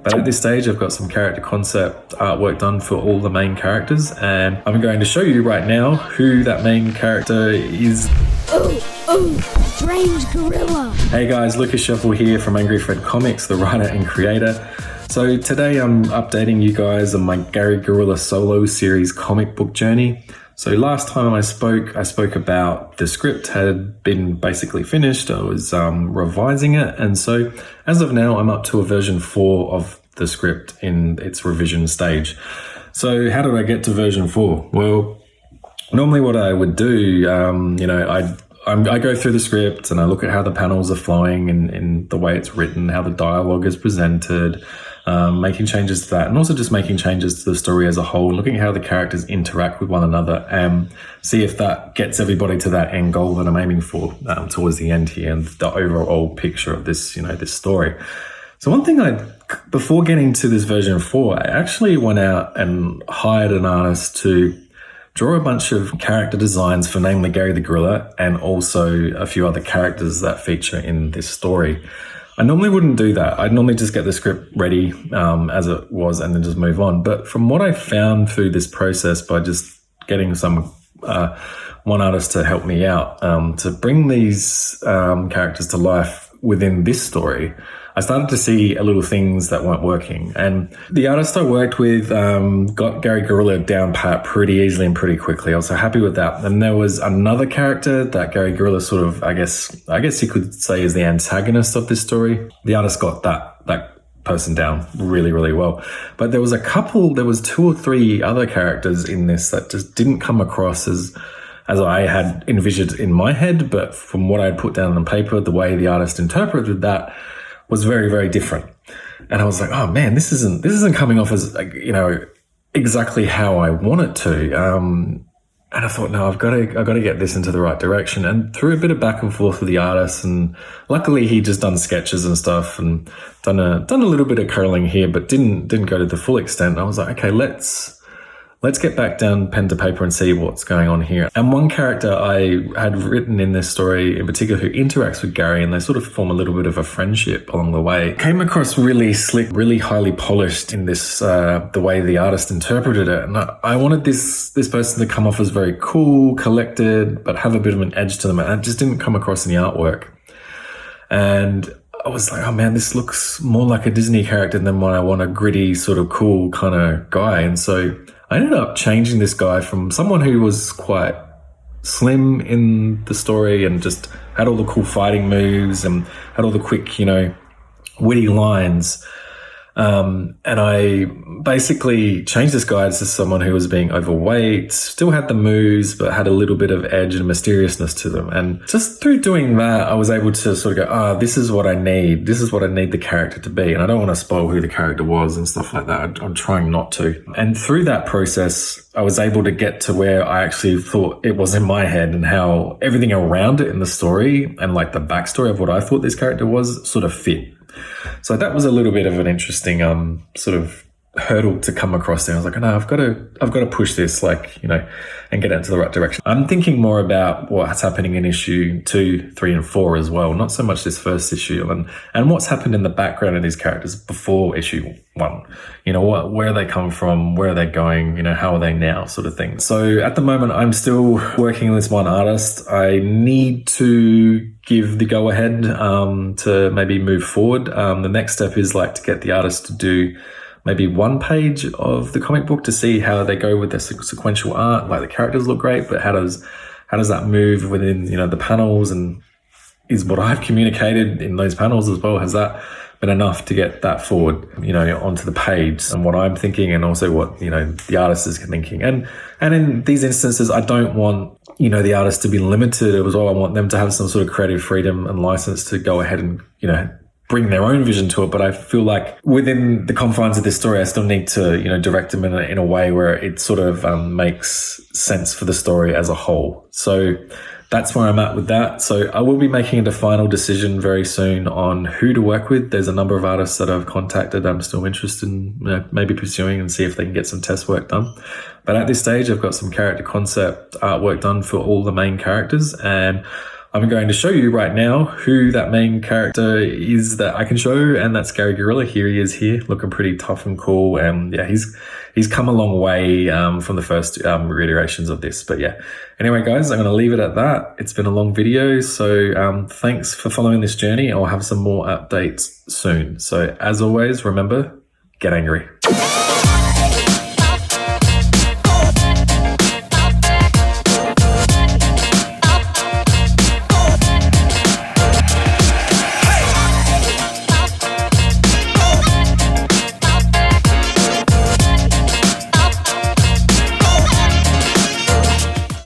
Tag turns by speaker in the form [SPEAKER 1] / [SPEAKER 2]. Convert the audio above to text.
[SPEAKER 1] But at this stage, I've got some character concept artwork done for all the main characters, and I'm going to show you right now who that main character is.
[SPEAKER 2] Ooh, strange gorilla.
[SPEAKER 1] Hey guys, Lucas Shuffle here from Angry Fred Comics, the writer and creator. So today I'm updating you guys on my Gary Gorilla solo series comic book journey. So last time I spoke about the script had been basically finished. I was revising it, and so as of now I'm up to a version 4 of the script in its revision stage. So how did I get to version 4? Well, normally what I would do, I go through the script and I look at how the panels are flowing and the way it's written, how the dialogue is presented, making changes to that, and also just making changes to the story as a whole, looking at how the characters interact with one another and see if that gets everybody to that end goal that I'm aiming for towards the end here and the overall picture of this, this story. So one thing before getting to this version 4, I actually went out and hired an artist to draw a bunch of character designs for namely Gary the Gorilla and also a few other characters that feature in this story. I normally wouldn't do that. I'd normally just get the script ready as it was and then just move on. But from what I found through this process by just getting one artist to help me out to bring these characters to life within this story, I started to see little things that weren't working. And the artist I worked with got Gary Gorilla down pat pretty easily and pretty quickly. I was so happy with that. And there was another character that Gary Gorilla sort of, I guess you could say is the antagonist of this story. The artist got that person down really, really well. But there was 2 or 3 other characters in this that just didn't come across as I had envisioned in my head. But from what I had put down on paper, the way the artist interpreted that was very, very different. And I was like, oh man, this isn't coming off as, exactly how I want it to. And I thought, no, I've got to get this into the right direction. And through a bit of back and forth with the artist, and luckily he just done sketches and stuff and done a little bit of curling here, but didn't go to the full extent. I was like, okay, let's get back down pen to paper and see what's going on here. And one character I had written in this story in particular who interacts with Gary, and they sort of form a little bit of a friendship along the way, came across really slick, really highly polished in this, the way the artist interpreted it. And I wanted this person to come off as very cool, collected, but have a bit of an edge to them. And it just didn't come across in the artwork. And I was like, oh man, this looks more like a Disney character than what I want, a gritty, sort of cool kind of guy. And so I ended up changing this guy from someone who was quite slim in the story and just had all the cool fighting moves and had all the quick, witty lines. And I basically changed this guy to someone who was being overweight, still had the moves, but had a little bit of edge and mysteriousness to them. And just through doing that, I was able to sort of go, this is what I need. This is what I need the character to be. And I don't want to spoil who the character was and stuff like that. I'm trying not to. And through that process, I was able to get to where I actually thought it was in my head, and how everything around it in the story and like the backstory of what I thought this character was sort of fit. So that was a little bit of an interesting sort of hurdle to come across there. I was like, no, I've got to push this, and get it into the right direction. I'm thinking more about what's happening in issue 2, 3, and 4 as well, not so much this first issue, and what's happened in the background of these characters before issue 1. Where they come from, where are they going, how are they now, sort of thing. So at the moment, I'm still working with this one artist. I need to give the go ahead to maybe move forward. The next step is to get the artist to do maybe 1 page of the comic book to see how they go with the sequential art. Like, the characters look great, but how does that move within, the panels, and is what I've communicated in those panels as well, has that been enough to get that forward, onto the page, and what I'm thinking, and also what, the artist is thinking. And in these instances, I don't want, the artist to be limited as well. I want them to have some sort of creative freedom and license to go ahead and, bring their own vision to it. But I feel like within the confines of this story, I still need to, direct them in a way where it sort of makes sense for the story as a whole. So that's where I'm at with that. So I will be making a final decision very soon on who to work with. There's a number of artists that I've contacted I'm still interested in maybe pursuing, and see if they can get some test work done. But at this stage, I've got some character concept artwork done for all the main characters, and I'm going to show you right now who that main character is that I can show, and that's Gary Gorilla. Here he is here, looking pretty tough and cool. And yeah, he's come a long way from the first reiterations of this. But yeah, anyway, guys, I'm going to leave it at that. It's been a long video, so thanks for following this journey. I'll have some more updates soon. So as always, remember, get angry.